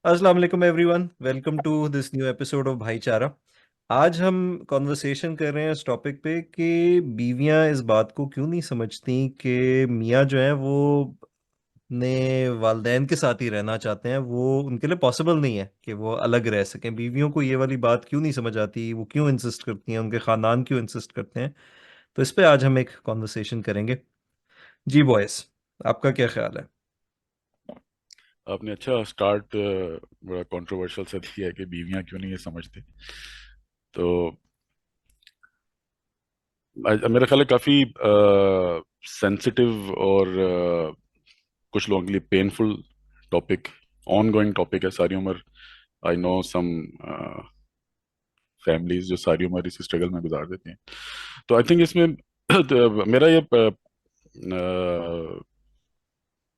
अस्सलाम वालेकुम everyone, welcome to this new episode of Bhaichara. आज हम कॉन्वर्सेशन कर रहे हैं इस टॉपिक पे कि बीवियां इस बात को क्यों नहीं समझती कि मियाँ जो है वो अपने वालदैन के साथ ही रहना चाहते हैं। वो उनके लिए पॉसिबल नहीं है कि वो अलग रह सकें। बीवियों को ये वाली बात क्यों नहीं समझ आती, वो क्यों इंसिस्ट करती हैं, उनके खानदान क्यों इंसिस्ट करते हैं। तो इस पे आज हम एक कॉन्वर्सेशन करेंगे। जी बॉयस, आपका क्या ख्याल है? आपने अच्छा स्टार्ट बड़ा कंट्रोवर्शियल सा दिया है कि बीवियां क्यों नहीं ये समझती। तो मेरा ख्याल है काफी सेंसिटिव और कुछ लोगों के लिए painful topic, on going topic है सारी उम्र। आई नो सम फैमिलीज जो सारी उम्र इस स्ट्रगल में गुजार देती हैं। तो आई थिंक इसमें तो मेरा ये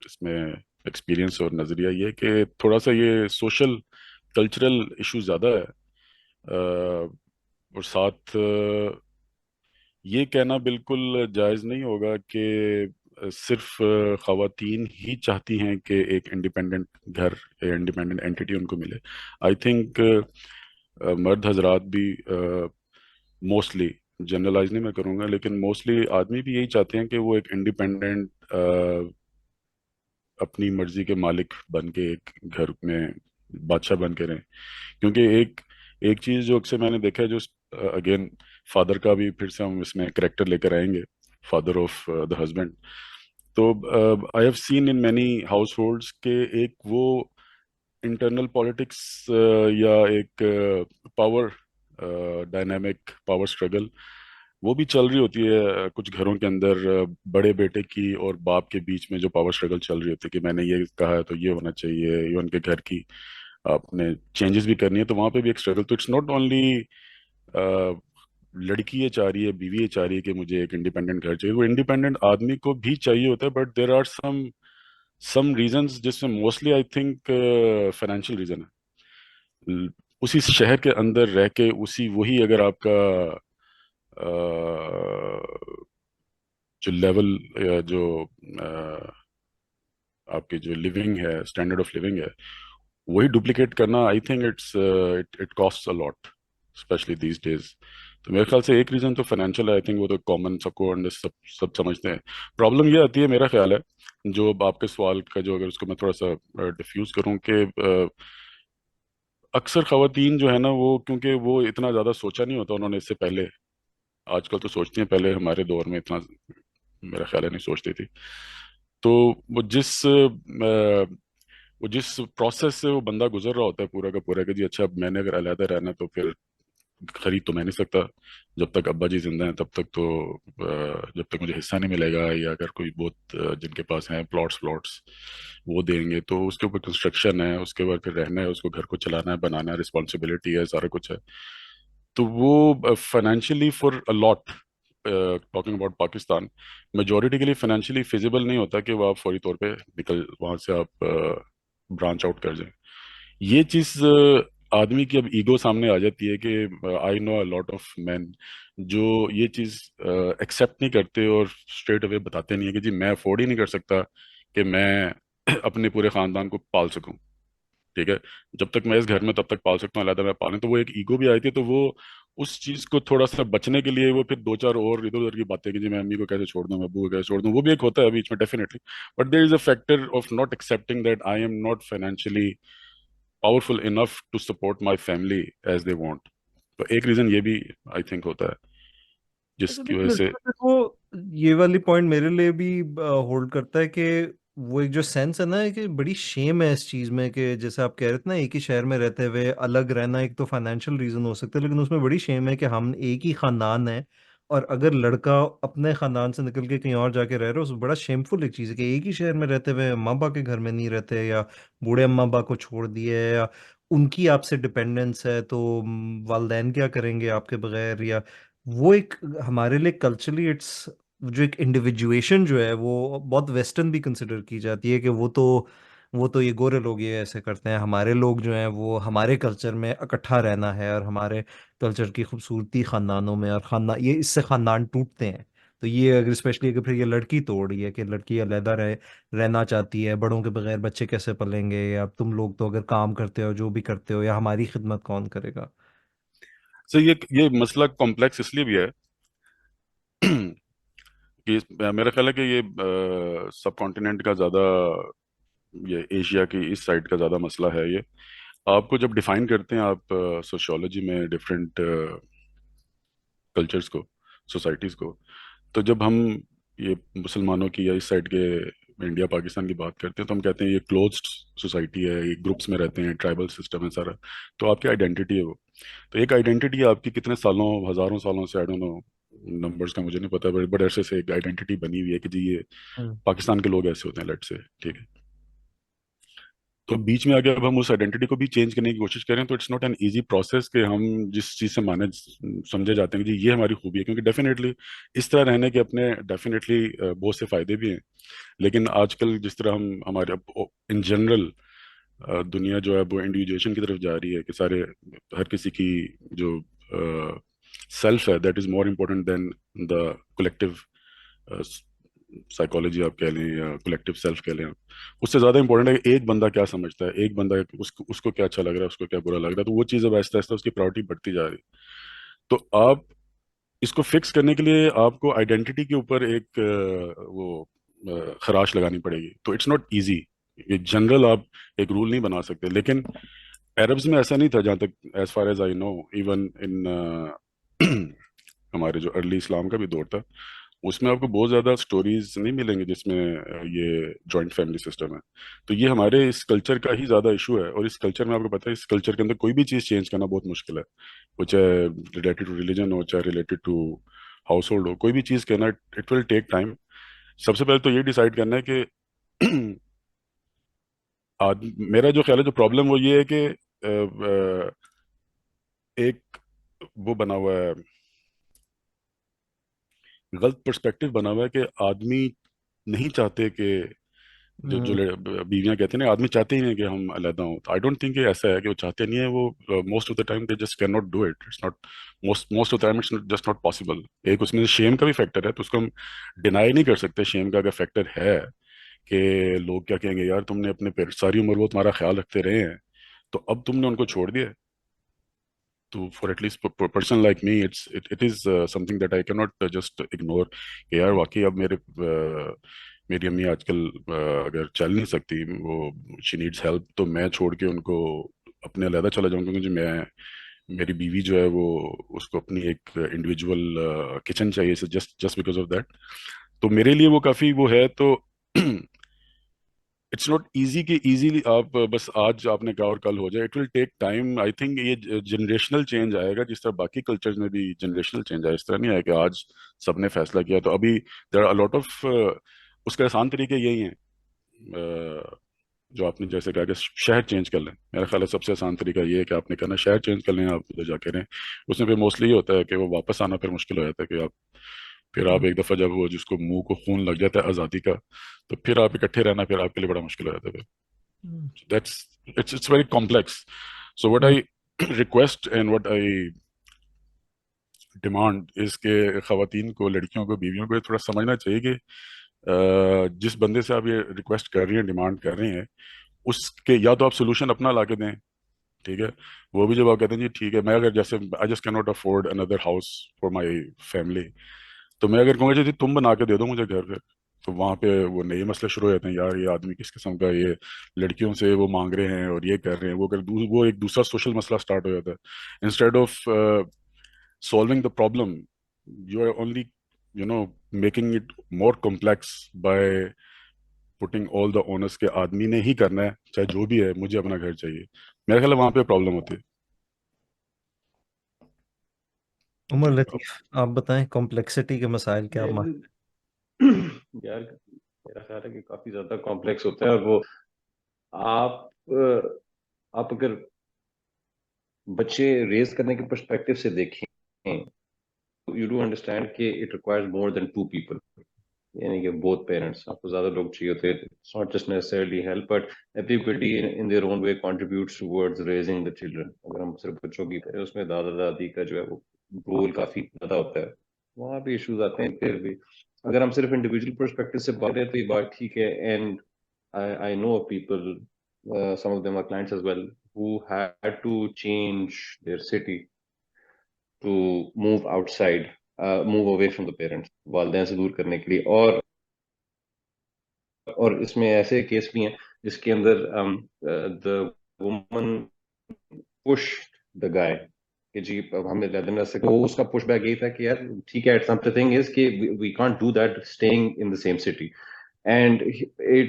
इसमें एक्सपीरियंस और नजरिया ये है कि थोड़ा सा ये सोशल कल्चरल इशू ज्यादा है। और साथ ये कहना बिल्कुल जायज नहीं होगा कि सिर्फ खवातीन ही चाहती हैं कि एक इंडिपेंडेंट घर या इंडिपेंडेंट एंटिटी उनको मिले। आई थिंक मर्द हजरात भी मोस्टली, जनरलाइज नहीं मैं करूंगा, लेकिन मोस्टली आदमी भी यही चाहते हैं कि वो एक इंडिपेंडेंट अपनी मर्जी के मालिक बन के एक घर में बादशाह बन के रहें। क्योंकि एक एक चीज जो अक्सर मैंने देखा है, जो अगेन फादर का भी फिर से हम इसमें करेक्टर लेकर आएंगे, फादर ऑफ द हस्बैंड। तो I have seen in many households के एक वो इंटरनल पॉलिटिक्स या एक पावर डायनामिक, पावर स्ट्रगल वो भी चल रही होती है कुछ घरों के अंदर। बड़े बेटे की और बाप के बीच में जो पावर स्ट्रगल चल रही होती है कि मैंने ये कहा है तो ये होना चाहिए, ये उनके घर की आपने चेंजेस भी करनी है, तो वहां पे भी एक स्ट्रगल। तो इट्स नॉट ओनली लड़की ये चाह रही है, बीवी ये चाह रही है कि मुझे एक इंडिपेंडेंट घर चाहिए, वो इंडिपेंडेंट आदमी को भी चाहिए होता है। But there are some reasons जिसमें mostly I think financial reason है। उसी शहर के अंदर रह के उसी वही अगर आपका जो लेवल, जो आपकी जो लिविंग है, स्टैंडर्ड ऑफ लिविंग है, वही डुप्लीकेट करना, I think it's it it cost a lot, specially these days. तो मेरे ख्याल से एक रीजन तो फाइनेंशियल है, आई थिंक वो तो कॉमन सबको सब सब समझते हैं। प्रॉब्लम ये आती है, मेरा ख्याल है, जो अब आपके सवाल का जो अगर उसको मैं थोड़ा सा डिफ्यूज करूं कि अक्सर खवातीन जो है ना, वो क्योंकि वो इतना ज्यादा सोचा नहीं होता उन्होंने इससे पहले। आजकल तो सोचती हैं, पहले हमारे दौर में इतना मेरा ख्याल है नहीं सोचती थी। तो वो जिस प्रोसेस से वो बंदा गुजर रहा होता है पूरा का पूरा, कि जी अच्छा अब मैंने अगर अलहदा रहना तो फिर खरीद तो मैं नहीं सकता, जब तक अब्बा जी जिंदा हैं तब तक तो जब तक मुझे हिस्सा नहीं मिलेगा, या अगर कोई बहुत जिनके पास हैं प्लॉट्स प्लॉट्स वो देंगे, तो उसके ऊपर कंस्ट्रक्शन है, उसके बाद फिर रहना है, उसको घर को चलाना है, बनाना है, रिस्पॉन्सिबिलिटी है, सारा कुछ है। तो वो financially for a lot, talking about Pakistan, majority के लिए फाइनेंशियली फिजिबल नहीं होता कि वो आप फौरी तौर पे निकल वहां से आप ब्रांच आउट कर जाएं। ये चीज आदमी की अब ईगो सामने आ जाती है कि आई know a lot of man जो ये चीज एक्सेप्ट नहीं करते और स्ट्रेट अवे बताते नहीं है कि जी मैं अफोर्ड ही नहीं कर सकता कि मैं अपने पूरे खानदान को पाल सकूं। ठीक है, जब तक मैं इस घर में तब तक पाल सकता हूँ, अलग मैं पालूं, तो वो एक ईगो भी आई थी। तो वो उस चीज को थोड़ा सा बचने के लिए वो फिर दो चार और इधर उधर की बातें कि जी मैं अम्मी को कैसे छोड़ दूं, मैं अब्बू को कैसे छोड़ दूं, वो भी एक होता है बीच में definitely. But there is a factor of not accepting that I am not financially powerful enough to support my family as they want. तो एक रीजन ये भी आई थिंक होता है अच्छा जिसकी वजह देखो, से। इसमें देखो, ये वाली पॉइंट मेरे लिए भी होल्ड करता है कि वो एक जो सेंस है ना कि बड़ी शेम है इस चीज में कि जैसे आप कह रहे थे ना, एक ही शहर में रहते हुए अलग रहना एक तो फाइनेंशियल रीजन हो सकता है, लेकिन उसमें बड़ी शेम है कि हम एक ही खानदान है और अगर लड़का अपने खानदान से निकल के कहीं और जाके रह रहा है, उस बड़ा शेमफुल एक चीज है कि एक ही शहर में रहते हुए अम्मा बाप के घर में नहीं रहते, या बूढ़े अम्मा बाप को छोड़ दिए, या उनकी आपसे डिपेंडेंस है, तो वालदैन क्या करेंगे आपके बगैर, या वो एक हमारे लिए कल्चरली इट्स जो एक इंडिविजुएशन जो है वो बहुत वेस्टर्न भी कंसिडर की जाती है कि वो तो ये गोरे लोग ये ऐसे करते हैं, हमारे लोग जो हैं वो हमारे कल्चर में इकट्ठा रहना है और हमारे कल्चर की खूबसूरती खानदानों में, और खानदान ये इससे खानदान टूटते हैं। तो ये अगर स्पेशली अगर फिर ये लड़की तोड़ रही है कि लड़की अलहदा रहना चाहती है, बड़ों के बगैर बच्चे कैसे पलेंगे, या तुम लोग तो अगर काम करते हो जो भी करते हो, या हमारी खिदमत कौन करेगा। सो ये मसला कॉम्प्लेक्स इसलिए भी है कि मेरा ख्याल है कि ये सब कॉन्टिनेंट का ज़्यादा, ये एशिया की इस साइड का ज़्यादा मसला है ये। आपको जब डिफाइन करते हैं आप सोशियोलॉजी में डिफरेंट कल्चर्स को, सोसाइटीज़ को, तो जब हम ये मुसलमानों की या इस साइड के इंडिया पाकिस्तान की बात करते हैं तो हम कहते हैं ये क्लोज्ड सोसाइटी है, ये ग्रुप्स में रहते हैं, ट्राइबल सिस्टम है सारा। तो आपकी आइडेंटिटी है वो। तो एक आइडेंटिटी आपकी कितने सालों, हजारों सालों से, आई डोंट नो नंबर्स का मुझे नहीं पता, बड़े बड़े अरसे से एक आइडेंटिटी बनी हुई है कि जी ये हम्म। पाकिस्तान के लोग ऐसे होते हैं, लेट से, ठीक है। तो बीच में आगे अब हम उस आइडेंटिटी को भी चेंज करने की कोशिश करें तो it's not an easy process कि हम जिस चीज़ से माने समझे जाते हैं कि जी ये हमारी खूबी है, क्योंकि डेफिनेटली इस तरह रहने के अपने डेफिनेटली बहुत से फायदे भी हैं। लेकिन आजकल जिस तरह हम हमारे इन जनरल दुनिया जो है वो इंडिविजुएशन की तरफ जा रही है कि सारे, हर किसी की जो सेल्फ है that is more important then the collective psychology आप कह लें या कलेक्टिव सेल्फ कह लें आप, उससे ज़्यादा इंपॉर्टेंट है कि एक बंदा क्या समझता है, एक बंदा उसको क्या अच्छा लग रहा है, उसको क्या बुरा लग रहा है। तो वो चीज़ अब आहिस्ता आहिस्ता उसकी प्रायोरिटी बढ़ती जा रही है। तो आप इसको फिक्स करने के लिए आपको आइडेंटिटी के ऊपर एक खराश लगानी पड़ेगी। तो इट्स नॉट इजी, ये जनरल आप एक रूल नहीं बना सकते। लेकिन अरब्स में ऐसा नहीं था, जहाँ तक as far as I know, even in हमारे जो अर्ली इस्लाम का भी दौर था, उसमें आपको बहुत ज़्यादा स्टोरीज नहीं मिलेंगे जिसमें ये जॉइंट फैमिली सिस्टम है। तो ये हमारे इस कल्चर का ही ज़्यादा इशू है। और इस कल्चर में आपको पता है, इस कल्चर के अंदर कोई भी चीज़ चेंज करना बहुत मुश्किल है, वो चाहे रिलेटेड टू रिलीजन हो, चाहे रिलेटेड टू हाउस होल्ड हो, कोई भी चीज़ करना इट विल टेक टाइम। सबसे पहले तो ये डिसाइड करना है कि मेरा जो ख्याल है, जो प्रॉब्लम वो ये है कि एक वो बना हुआ है, गलत पर्सपेक्टिव बना हुआ है कि आदमी नहीं चाहते कि जो जो हम्म। बीवियां कहते हैं ना, आदमी चाहते ही नहीं कि हम अलग हों। तो आई डोंट थिंक ये ऐसा है कि वो चाहते नहीं है, वो most of the time they just can not do it. It's not, most most of the time it's just not possible. एक उसमें शेम का भी फैक्टर है, तो उसको हम डिनाई नहीं कर सकते। शेम का अगर फैक्टर है कि लोग क्या कहेंगे, यार तुमने अपने सारी उम्र वो तुम्हारा ख्याल रखते रहे हैं, तो अब तुमने उनको छोड़ दिया। तो for at least person like me it is something that I can not just ignore कि यार वाकई अब मेरी अम्मी आजकल अगर चल नहीं सकती, वो शी नीड्स हेल्प, तो मैं छोड़ के उनको अपने अलहदा चला जाऊंगा, क्योंकि मैं, मेरी बीवी जो है वो, उसको अपनी एक इंडिविजुअल किचन चाहिए, just just because of that. तो मेरे लिए वो काफ़ी वो है। तो इट्स नॉट इजी कि इजीली आप बस आज आपने कहा और कल हो जाए। It will take time. I think ये जनरेशनल चेंज आएगा, जिस तरह बाकी कल्चर्स में भी जनरेशनल चेंज आया। इस तरह नहीं आया कि आज सबने फैसला किया। तो अभी देयर आर लॉट ऑफ, उसके आसान तरीके यही हैं, जो आपने जैसे कहा कि शहर चेंज कर लें। मेरा ख्याल है सबसे आसान तरीका ये है कि आपने कहना शहर चेंज कर लें, आप उधर जाके रहें। उसमें फिर मोस्टली ये होता है कि वो वापस आना फिर मुश्किल हो जाता है, कि आप फिर आप एक दफ़ा जब वो जिसको मुंह को खून लग जाता है आज़ादी का, तो फिर आप इकट्ठे रहना फिर आपके लिए बड़ा मुश्किल हो जाता है। हम्म। that's it's very complex. So what hmm. I request and what I demand is कि खवातीन को, लड़कियों को, बीवियों को ये थोड़ा समझना चाहिए कि जिस बंदे से आप ये रिक्वेस्ट कर रही हैं, डिमांड कर रही हैं, उसके या तो आप सोल्यूशन अपना ला के दें, ठीक है। वो भी जब आप कहते हैं जी ठीक है, मैं अगर जैसे I just can not afford another house for my family, तो मैं अगर कहूँगा जी तुम बना के दे दो मुझे घर पे, तो वहां पे वो नए मसले शुरू हो जाते हैं। यार ये आदमी किस किस्म का, ये लड़कियों से वो मांग रहे हैं और ये कर रहे हैं, वो कर वो एक दूसरा सोशल मसला स्टार्ट हो जाता है। Instead of solving the problem, you are only, you know, making it more complex by putting all the onus के आदमी ने ही करना है, चाहे जो भी है, मुझे अपना घर चाहिए। मेरा ख्याल है वहां पे प्रॉब्लम होती उमर है। लतीफ, आप बताएं कॉम्प्लेक्सिटी के मसाइल क्या आप। यार मेरा ख्याल है कि काफी ज्यादा कॉम्प्लेक्स होता है। और वो आप आप अगर बच्चे रेज करने के पर्सपेक्टिव से देखें, यू डू अंडरस्टैंड कि it requires more than two people, यानी कि बोथ पेरेंट्स, आपको ज्यादा लोग चाहिए होते हैं। It's not just necessarily help, but everybody in their own way contributes towards raising the children. अगर हम सिर्फ बच्चों की करें, उसमें दादा दादी का जो है वो रोल काफी ज्यादा होता है। वहाँ भी इश्यूज आते हैं। फिर भी अगर हम सिर्फ इंडिविजुअल पर्सपेक्टिव से बात करें तो ये बात ठीक है। And I know of people, some of them are clients as well, who had to change their city to move outside, move away from the parents, वालदेन से दूर करने के लिए। और इसमें ऐसे केस भी हैं जिसके अंदर the woman push the guy कि जी अब हमें लंदन रह सकते। वो उसका पुश बैक यही था कि यार ठीक है, थिंग इज कि we can't do that staying in the same city. And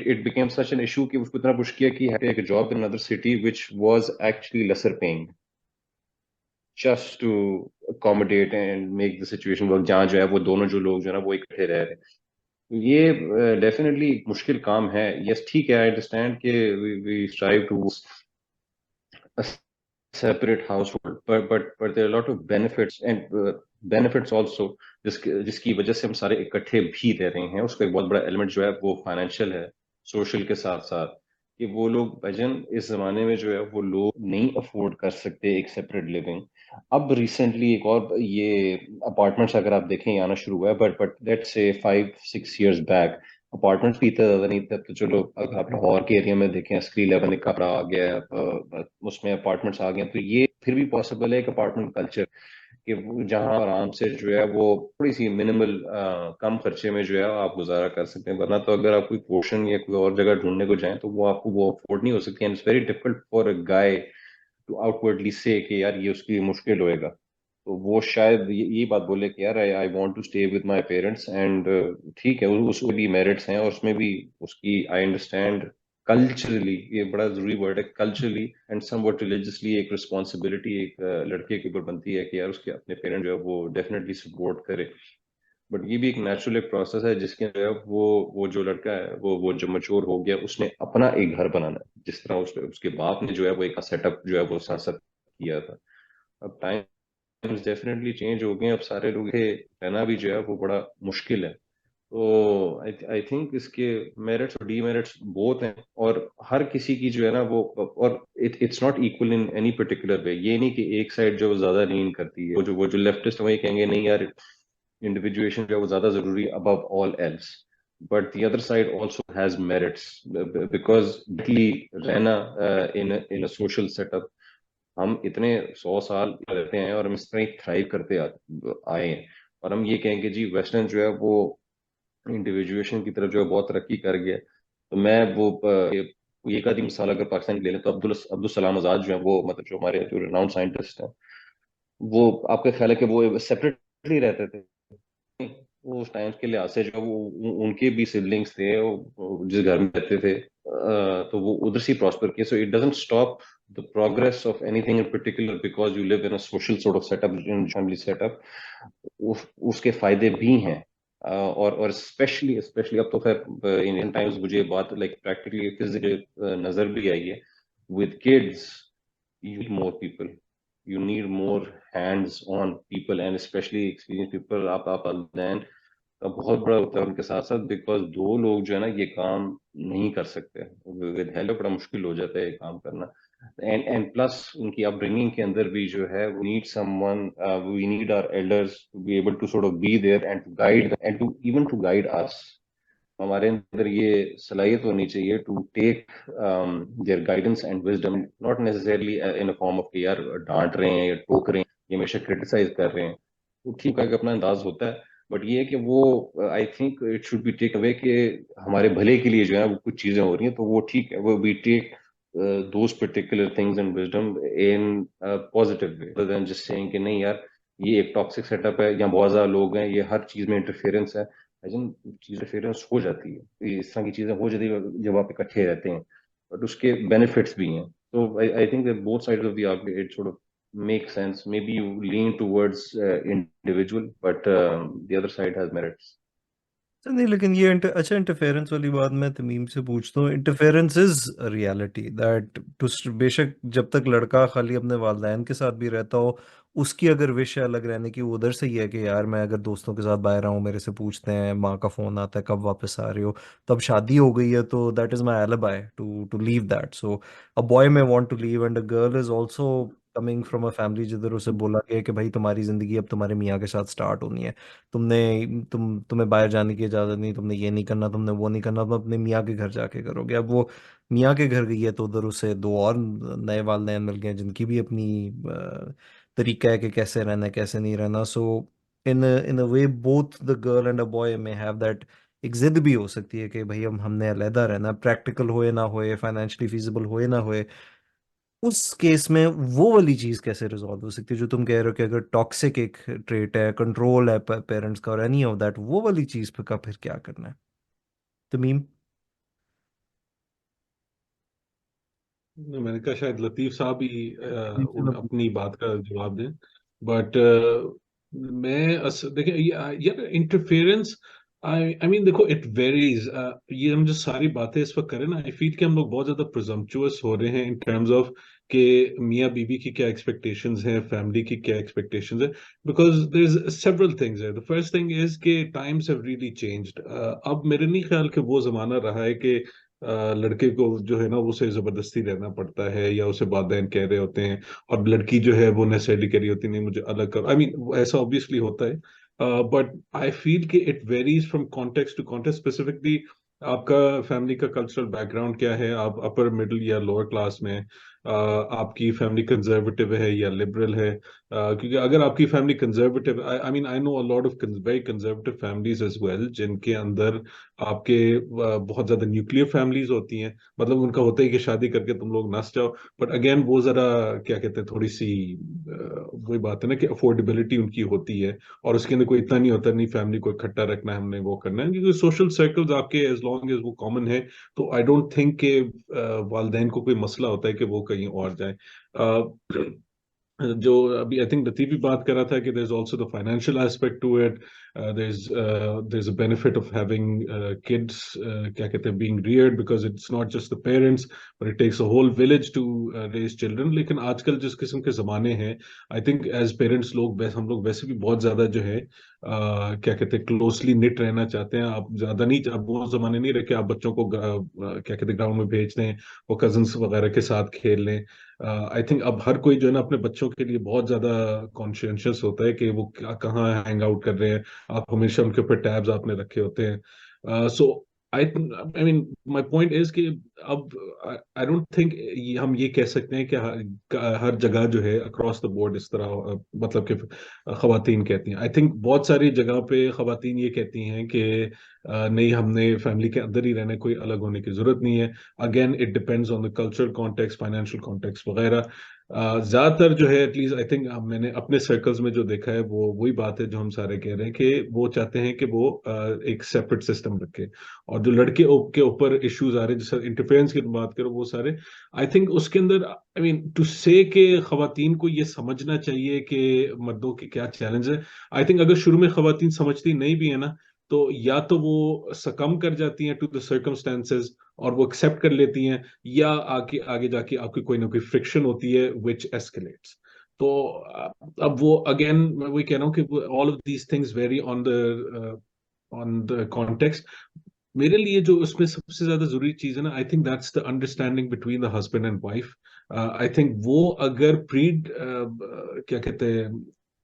it became such an issue कि उसको इतना पुश किया कि had to take a job in another city which was actually lesser paying just to accommodate and make the situation work, जहाँ जो है वो दोनों जो लोग जो है ना वो इकट्ठे रह रहे हैं। ये डेफिनेटली मुश्किल काम है। यस ठीक है, आई अंडरस्टैंड कि we strive to a separate household, but there are a lot of benefits and benefits also जिसकी वजह से हम सारे इकट्ठे भी रह रहे हैं। उसका एक बहुत बड़ा एलिमेंट जो है वो फाइनेंशियल है, सोशल के साथ साथ। कि वो लोग भजन इस जमाने में जो है वो लोग नहीं अफोर्ड कर सकते एक सेपरेट लिविंग। अब रिसेंटली एक और ये अपार्टमेंट्स अगर आप देखें ये आना शुरू हुआ है, but let's say 5-6 years back apartments भी इतना ज्यादा नहीं थे। अब तो चलो अगर आप लाहौर के एरिया में देखें स्क्री लेवल का आ गया है, उसमें अपार्टमेंट्स आ गए हैं, तो ये फिर भी पॉसिबल है एक अपार्टमेंट कल्चर कि जहाँ आराम से जो है वो थोड़ी सी मिनिमल कम खर्चे में जो है आप गुजारा कर सकते हैं। वरना तो अगर आप कोई पोर्शन या कोई और जगह ढूंढने को जाएं तो वो आपको वो अफोर्ड नहीं हो सकती। And it's very difficult for a guy to outwardly say कि यार ये उसके लिए मुश्किल होएगा। तो वो शायद ये बात बोले कि यार I want to stay with my parents. And ठीक है, उसमें भी मेरिट्स हैं और उसमें भी उसकी आई अंडरस्टैंड कल्चरली, ये बड़ा जरूरी वर्ड है, कल्चरली एंड समवट रिलीजियसली एक रिस्पॉन्सिबिलिटी एक लड़के के ऊपर बनती है कि यार उसके अपने पेरेंट जो है वो डेफिनेटली सपोर्ट करे। बट ये भी एक नेचुरल एक प्रोसेस है जिसके जो है वो जो लड़का है वो जो मच्योर हो गया उसने अपना एक घर बनाना है, जिस तरह उसके बाप ने जो है वो एक सेटअप जो है वो साथ साथ किया था। अब टाइम्स डेफिनेटली चेंज हो गए, अब सारे लोग ये रहना भी जो है वो बड़ा मुश्किल है। तो आई थिंक इसके मेरिट्स और डीमेरिट्स बोथ हैं। और हर किसी की जो है ना वो, और it's not equal in any particular way. ये नहीं कि एक साइड जो ज्यादा लीन करती है, वो जो लेफ्टिस्ट वही कहेंगे नहीं यार इंडिविजुएशन जो है वो ज्यादा जरूरी above all else. But the other side also has merits because की रहना इन अ सोशल सेटअप। हम इतने 100 साल रहते हैं और हम इस तरह ही थ्राइव करते आए हैं। और हम ये कहेंगे जी वेस्टर्न जो है वो इंडिविजुएशन की तरफ जो है बहुत तरक्की कर गया। तो मैं वो एक आधी मिसाल अगर पाकिस्तान की ले लें तो अब्दुल अब्दुल सलाम आजाद जो है वो मतलब जो हमारे जो रिनाउंड साइंटिस्ट हैं, वो आपका ख्याल है कि वो सेपरेटली रहते थे? वो उस टाइम के लिहाज से जो वो उनके भी सिबलिंग्स थे वो जिस घर में रहते थे, तो वो उधर से प्रॉस्पर किए। So it doesn't stop the progress of anything in particular because you live in a social sort of setup, in family setup. उसके फायदे भी हैं। और स्पेशली स्पेशली अब तो खैर इंडियन टाइम्स मुझे बात लाइक प्रैक्टिकली फिजिकल नजर भी आई है with kids. you need more people, you need more hands on people and especially experienced people। आप then का बहुत बड़ा होता है उनके साथ साथ, बिकॉज दो लोग जो है ना ये काम नहीं कर सकते। विद हेल्प बड़ा मुश्किल हो जाता है ये काम करना। एंड प्लस उनकी अपब्रिंगिंग के अंदर भी जो है we need someone, we need our elders to be able to sort of be there and to guide and to even to guide us. हमारे अंदर ये सलाहियत होनी चाहिए to take their guidance and wisdom, not necessarily in a form of यार डांट रहे हैं या टोक रहे हैं या हमेशा क्रिटिसाइज कर रहे हैं। तो ठीक है कि अपना अंदाज होता है, बट ये है कि वो I think it should be take away कि हमारे भले के लिए जो है वो कुछ चीजें हो रही हैं तो वो ठीक है, वो we take those particular things and wisdom in positive way rather than just saying कि नहीं यार ये एक टॉक्सिक सेटअप है या बहुत ज्यादा लोग हैं, ये हर चीज में इंटरफेरेंस है। लेकिन चीजें फेयरनेस हो जाती है, इस तरह की चीजें हो जाती है जब आप इकट्ठे रहते हैं, बट उसके बेनिफिट्स भी हैं। तो आई think that both sides of the argument it sort of make sense. May be you lean towards individual but the other side has merits. नहीं, लेकिन ये अच्छा, इंटरफेरेंस वाली बात मैं तमीम से पूछता हूँ। Interference is reality that too, बेशक जब तक लड़का खाली अपने वालदैन के साथ भी रहता हो, उसकी अगर विश है अलग रहने की, वो उधर से ही है कि यार मैं अगर दोस्तों के साथ बाहर आऊँ, मेरे से पूछते हैं, माँ का फ़ोन आता है कब वापस आ रहे हो, तब शादी हो गई है तो that is my alibi to leave that. So a boy may want to leave and a girl is also coming from a family जिधर उसे बोला गया कि भाई तुम्हारी जिंदगी अब तुम्हारे मियाँ के साथ स्टार्ट होनी है, तुम्हें बाहर जाने की इजाजत नहीं, तुमने ये नहीं करना, तुमने वो नहीं करना, तुम अपने मियाँ के घर जाके करोगे। अब वो मियाँ के घर गई है तो उधर उसे दो और नए वालिदैन मिल गए जिनकी भी अपनी तरीका है कि कैसे रहना है कैसे नहीं रहना। So in a way both the girl and a boy may have that, एक जिद भी हो सकती है कि भाई हम हमने अलहदा रहना, प्रैक्टिकल होए ना होए, फाइनेंशियली फिजिबल होए ना होए। उस केस में वो वाली चीज कैसे रिजॉल्व हो सकती है जो तुम कह रहे हो कि अगर टॉक्सिक एक ट्रेट है, कंट्रोल है पेरेंट्स का और एनी ऑफ दैट, वो वाली चीज पे का फिर क्या करना है? तमीम। मैंने कहा शायद लतीफ साहब ही जी, उन चलो। अपनी बात का जवाब दें। बट देखिए यार इंटरफेरेंस, आई मीन देखो इट वेरीज। ये हम जो सारी बातें इस वक्त करें ना, आई फील कि हम लोग बहुत ज्यादा प्रिजम्पचुअस हो रहे हैं इन टर्म्स ऑफ कि मियाँ बीवी की क्या एक्सपेक्टेशंस हैं, फैमिली की क्या एक्सपेक्टेशंस है। Because there is several things है। द फर्स्ट थिंग इज कि टाइम्स हैव रियली चेंज्ड। अब मेरे नहीं ख्याल कि वो जमाना रहा है कि लड़के को जो है ना उसे जबरदस्ती रहना पड़ता है या उसे वालिदैन कह रहे होते हैं, और लड़की जो है वो नेसेसरली कह रही होती नहीं मुझे अलग कर। आई मीन ऐसा ऑब्वियसली होता है, बट आई फील कि it varies from context to context. Specifically आपका फैमिली का कल्चरल बैकग्राउंड क्या है, आप अपर मिडिल या लोअर क्लास में हैं, आपकी फैमिली कंजर्वेटिव है या लिबरल है। क्योंकि अगर आपकी family conservative, I mean I know a lot of very conservative families as well, जिनके अंदर आपके बहुत ज्यादा न्यूक्लियर फैमिलीज होती हैं। मतलब उनका होता है कि शादी करके तुम लोग नस जाओ। बट अगेन वो जरा क्या कहते हैं, थोड़ी सी वही बात है ना कि अफोर्डेबिलिटी उनकी होती है, और उसके अंदर कोई इतना नहीं होता, नहीं फैमिली को इकट्ठा रखना है हमने वो करना है, क्योंकि सोशल सर्कल्स आपके एज लॉन्ग एज वो कॉमन है। तो आई डोंट थिंक के वालदेन को कोई मसला होता है कि वो कहीं और जाए। जो अभी आई थिंक लतीफ भी बात कर रहा था कि there is also the financial aspect to it. There is a benefit of having kids, क्या कहते हैं, being reared, because it's not just the parents but it takes a whole village to raise children. लेकिन आजकल जिस किस्म के जमाने हैं, आई थिंक एज पेरेंट्स लोग हम लोग वैसे भी बहुत ज्यादा जो है क्या कहते हैं क्लोजली निट रहना चाहते हैं। आप ज्यादा नहीं, अब वो जमाने नहीं रहे कि आप बच्चों को क्या कहते हैं ग्राउंड में भेज दें, वो कजन्स वगैरह के साथ खेल लें। आई थिंक अब हर कोई जो है ना अपने बच्चों के लिए बहुत ज्यादा कॉन्शियस होता है कि वो कहाँ हैंग आउट कर रहे हैं। आप हमेशा उनके ऊपर टैब्स आपने रखे होते हैं। So I mean my point is कि अब आई डोंट थिंक हम ये कह सकते हैं कि हर जगह जो है अक्रॉस द बोर्ड इस तरह मतलब कि खवातीन कहती हैं। आई थिंक बहुत सारी जगह पे खवातीन ये कहती हैं कि नहीं, हमने फैमिली के अंदर ही रहना, कोई अलग होने की जरूरत नहीं है। Again it depends on the cultural context, financial context वगैरह। ज्यादातर जो है एटलीस्ट आई थिंक मैंने अपने सर्कल्स में जो देखा है वो वही बात है जो हम सारे कह रहे हैं कि वो चाहते हैं कि वो एक सेपरेट सिस्टम रखे। और जो लड़के के ऊपर इश्यूज आ रहे हैं, जैसे इंटरफेरेंस की बात करो, वो सारे आई थिंक उसके अंदर आई मीन टू से कि खवातीन को ये समझना चाहिए कि मर्दों के क्या चैलेंज है। आई थिंक अगर शुरू में खवातीन समझती नहीं भी है ना, तो या तो वो सकम कर जाती हैं टू द सर्कमस्टेंसेस और वो एक्सेप्ट कर लेती हैं, या आगे आगे जाके आपकी कोई ना कोई फ्रिक्शन होती है विच एस्केलेट्स। तो अब वो अगेन मैं वही कह रहा हूँ कि all of these things very on the context. मेरे लिए जो उसमें सबसे ज्यादा जरूरी चीज है ना, आई think that's the understanding between the husband and wife. I think वो अगर क्या कहते हैं,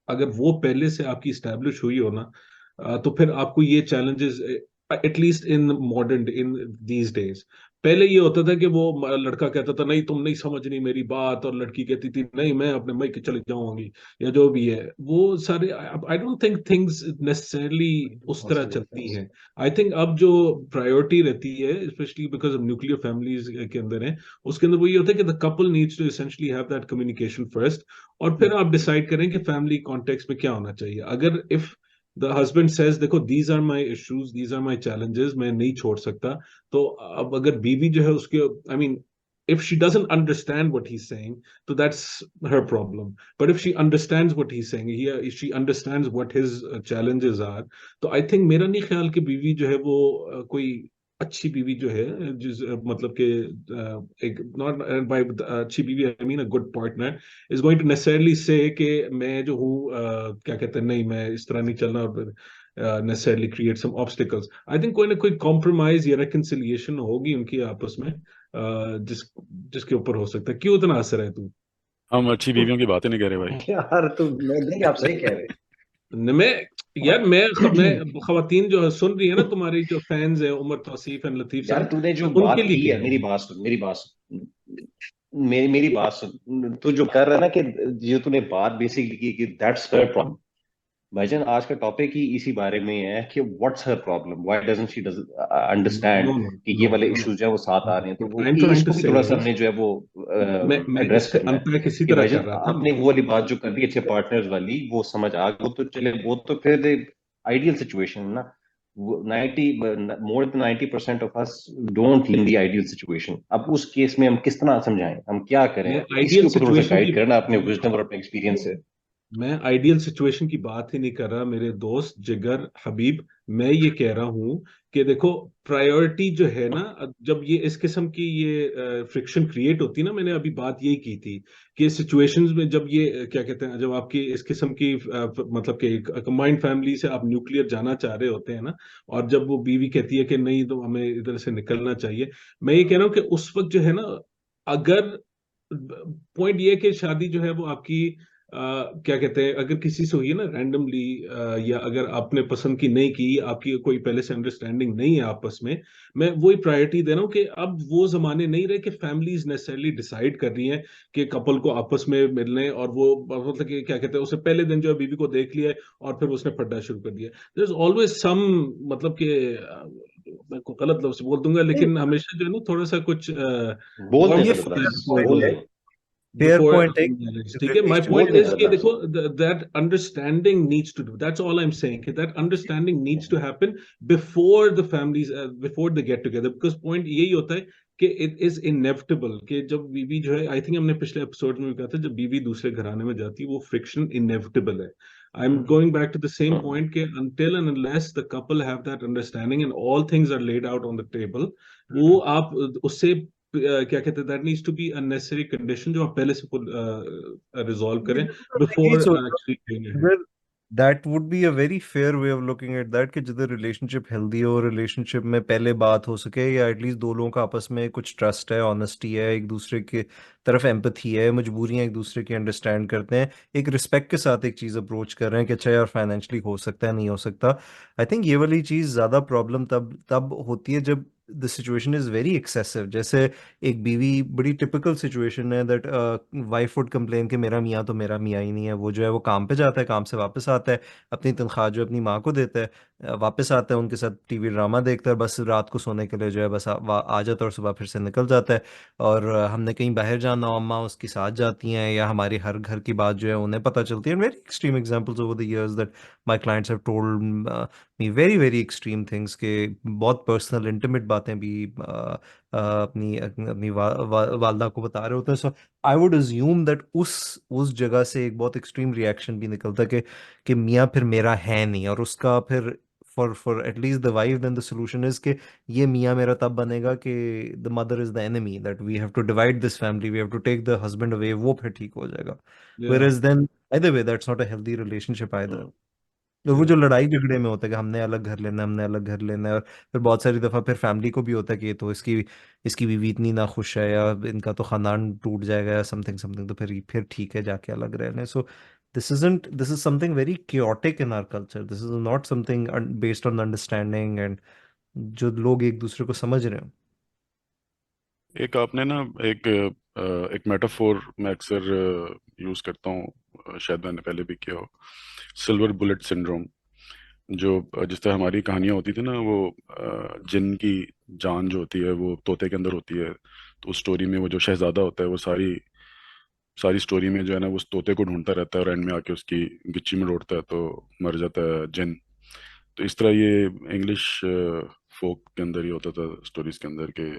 अगर वो पहले से आपकी इस्टेब्लिश हुई हो ना, तो फिर आपको ये challenges at least in modern in these days. पहले ये होता था कि वो लड़का कहता था नहीं तुम नहीं समझ रही मेरी बात, और लड़की कहती थी नहीं मैं अपने मई के चले जाऊंगी, या जो भी है वो सारे। आई डोंट थिंक थिंग्स नेसेसरली उस तरह चलती हैं। आई थिंक अब जो प्रायोरिटी रहती है, specially because of nuclear families के अंदर है, उसके अंदर वो ये होता है कि the couple needs to essentially have that communication first, और फिर आप डिसाइड करें कि फैमिली कॉन्टेक्स्ट में क्या होना चाहिए। अगर इफ द हस्बैंड सेज देखो these are my issues, these are my challenges, मैं नहीं छोड़ सकता, तो अब अगर बीवी जो है उसके I mean if she doesn't understand what he's saying, so that's her problem. But if she understands what he's saying, if she understands what his challenges are, तो I think मेरा नहीं ख्याल कि बीवी जो है वो कोई अच्छी बीवी जो है, जिस मतलब कि एक नॉट बाय अच्छी बीवी I mean a good partner is going to necessarily say कि मैं जो हूँ क्या कहते हैं, नहीं मैं इस तरह नहीं चलना, और necessarily create some obstacles. I think कोई ना कोई कॉम्प्रोमाइज या रेकंसिलिएशन होगी उनकी आपस में, जिसके ऊपर हो सकता है। क्यों इतना असर है तू? हम अच्छी बीवियों की बातें नहीं कर रहे भाई। यार तो मैं नहीं, आप सही कह रहे मैं हैं। यार मैं खवातीन जो सुन रही है ना, तुम्हारी जो फैंस है उमर तौसीफ एंड लतीफ यार साहब, तूने जो मैं उनके बात लिए की कह है, रहा मेरी हूँ। बात सुन, मेरी बात सुन, मेरी बात सुन। तू जो कर रहा है ना कि जो तूने बात बेसिकली की कि दैट्स हर प्रॉब्लम। भाईजान आज का टॉपिक ही इसी बारे में है कि what's her problem, why doesn't she understand no no कि ये नो वाले नो इश्यूज जो है वो साथ आ रहे हैं, तो वो आई एम ट्राइंग टू इसको भी से, थोड़ा सा हमने जो है वो मैं एड्रेस इसको करना है अनपैक इसी कि तरह भाईजान कर रहा था। आपने वो वाली बात जो कर दी अच्छे पार्टनर्स वाली, वो समझ आ गई, वो तो चले, वो तो फिर आइडियल सिचुएशन है ना। 90 more than 90% of us don't live in the ideal situation. अब उस केस में हम किस तरह समझाएं, हम क्या करें, मैं इसके आइडियल ऊपर थोड़ा सा सिचुएशन की गाइड करना अपने विजडम और अपने एक्सपीरियंस से। मैं आइडियल सिचुएशन की बात ही नहीं कर रहा मेरे दोस्त जिगर हबीब। मैं ये कह रहा हूं कि देखो, प्रायोरिटी जो है ना, जब ये इस किस्म की ये फ्रिक्शन क्रिएट होती है ना, मैंने अभी बात यही की थी कि सिचुएशंस में जब ये क्या कहते हैं, जब आपकी इस किस्म की मतलब कि कंबाइंड फैमिली से आप न्यूक्लियर जाना चाह रहे होते हैं ना, और जब वो बीवी कहती है कि नहीं तो हमें इधर से निकलना चाहिए, मैं ये कह रहा हूँ कि उस वक्त जो है ना, अगर पॉइंट ये है कि शादी जो है वो आपकी क्या कहते हैं, अगर किसी से हुई है ना रैंडमली, या अगर आपने पसंद की नहीं की, आपकी कोई पहले से अंडरस्टैंडिंग नहीं है आपस में, मैं वही प्रायोरिटी दे रहा हूँ कि अब वो जमाने नहीं रहे कि फैमिलीज नेसेसरली डिसाइड कर रही हैं कि कपल को आपस में मिलने, और वो मतलब कि क्या कहते हैं, उससे पहले दिन जो है बीवी को देख लिया है और फिर उसने फटना शुरू कर दिया। देयर इज ऑलवेज सम, मतलब कि मैं को गलत लफ्ज बोल दूंगा, लेकिन हमेशा जो है ना थोड़ा सा कुछ बोल दे ये वार्मथ सरफराज, होता है बोल before they, fair before point है। मैरिज, ठीक है। माय बोल रिलेशनशिप पॉइंट दे इज कि सरफराज। देखो, that understanding needs to do, that's all I am saying, कि that understanding needs to happen before the families, before the get together, because point यही होता है कि इट इज इनएविटेबल कि जब बीवी जो है, आई थिंक हमने पिछले एपिसोड में भी कहा था, जब बीवी दूसरे घराने में जाती है वो फ्रिक्शन इनएविटेबल है। I am going back to the same point कि until and unless the couple have that understanding and all things are laid out on the table, वो आप उससे क्या कहते हैं, that needs to be unnecessary condition जो आप पहले से रिजॉल्व करें यही बिफोर सोच रहा एक्चुअली गोइंग हूँ, अहेड। अगर that would be a very fair way of looking at that, कि जिधर रिलेशनशिप हेल्दी हो, रिलेशनशिप में पहले बात हो सके, या एटलीस्ट दो लोगों का आपस में कुछ ट्रस्ट है, ऑनेस्टी है, एक दूसरे के तरफ एम्पथी है, मजबूरियां एक दूसरे की अंडरस्टैंड करते हैं, एक रिस्पेक्ट के साथ एक चीज़ अप्रोच कर रहे हैं कि अच्छा यार फाइनेंशियली हो सकता है, नहीं हो सकता। आई थिंक ये वाली चीज़ ज़्यादा प्रॉब्लम तब तब होती है जब the situation is very excessive. जैसे एक बीवी, बड़ी टिपिकल सिचुएशन है दैट वाइफ वुड कंप्लेन कि मेरा मियाँ तो मेरा मियाँ ही नहीं है, वो जो है वो काम पे जाता है, काम से वापस आता है, अपनी तनख्वाह जो है अपनी माँ को देता है, वापस आता है, उनके साथ टीवी ड्रामा देखता है, बस रात को सोने के लिए जो है बस आ जाता है और सुबह फिर से निकल जाता है। और हमने कहीं बाहर जाना हो, अम्मा उसकी साथ जाती हैं, या हमारी हर घर की बात जो है उन्हें पता चलती है। Very extreme examples over the years that my clients have told me, very very extreme things के, बहुत पर्सनल इंटीमेट बातें भी अपनी अपनी वालदा को बता रहे होते हैं। So I would assume that उस जगह से एक बहुत एक्सट्रीम रिएक्शन भी निकलता है कि मियाँ फिर मेरा है नहीं, और उसका फिर for at least the wife then the solution is कि ये मियाँ मेरा तब बनेगा कि the mother is the enemy, that we have to divide this family, we have to take the husband away, वो फिर ठीक हो जाएगा। वेयर या is then either way that's not a healthy relationship either। और वो या जो लड़ाई झगड़े में होता है कि हमने अलग घर लेना है, हमने अलग घर लेना है, और फिर बहुत सारी दफा फिर फैमिली को भी होता है कि ये तो इसकी इसकी बीवी इतनी ना खुश है, या इनका तो खानदान टूट जाएगा, या समथिंग समथिंग, तो फिर ठीक है जाके अलग रह लें। So this is something very chaotic in our culture, this is not something based on understanding and जो लोग एक दूसरे को समझ रहे हो। एक आपने ना, एक एक मेटाफोर मैं अक्सर यूज करता हूँ, शायद मैंने पहले भी किया हो, सिल्वर बुलेट सिंड्रोम। जो जिस तरह हमारी कहानियां होती थी ना, वो जिन की जान जो होती है वो तोते के अंदर होती है, तो उस स्टोरी में वो जो शहजादा होता है वो सारी सारी स्टोरी में जो है ना वो उस तोते को ढूंढता रहता है, और एंड में आके उसकी गिच्ची में लौटता है तो मर जाता है जिन। तो इस तरह ये इंग्लिश फोक के अंदर ही होता था, स्टोरीज के अंदर के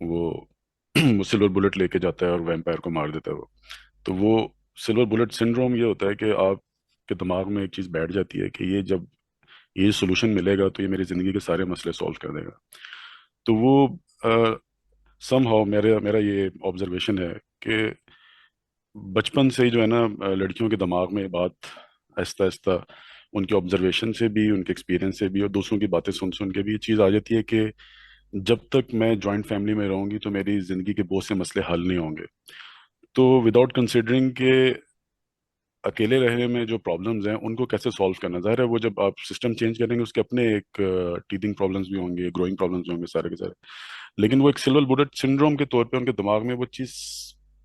वो वो सिल्वर बुलेट लेके जाता है और वैम्पायर को मार देता है वो। तो वो सिल्वर बुलेट सिंड्रोम ये होता है कि आपके दिमाग में एक चीज़ बैठ जाती है कि ये जब ये सोल्यूशन मिलेगा तो ये मेरी ज़िंदगी के सारे मसले सॉल्व कर देगा। तो वो समहाउ मेरा मेरा ये ऑब्जर्वेशन है कि बचपन से ही जो है ना लड़कियों के दिमाग में ये बात आहिस्ता आहिस्ता, उनके ऑब्जर्वेशन से भी, उनके एक्सपीरियंस से भी, और दूसरों की बातें सुन सुन के भी ये चीज़ आ जाती है कि जब तक मैं जॉइंट फैमिली में रहूंगी तो मेरी ज़िंदगी के बहुत से मसले हल नहीं होंगे। तो विदाउट कंसिडरिंग के अकेले रहने में जो प्रॉब्लम्स हैं उनको कैसे सॉल्व करना, ज़ाहिर है वो जब आप सिस्टम चेंज करेंगे उसके अपने एक टीथिंग प्रॉब्लम्स भी होंगे, ग्रोइंग प्रॉब्लम्स भी होंगे सारे के सारे। लेकिन वो एक सिल्वर बुलेट सिंड्रोम के तौर पे उनके दिमाग में वो चीज़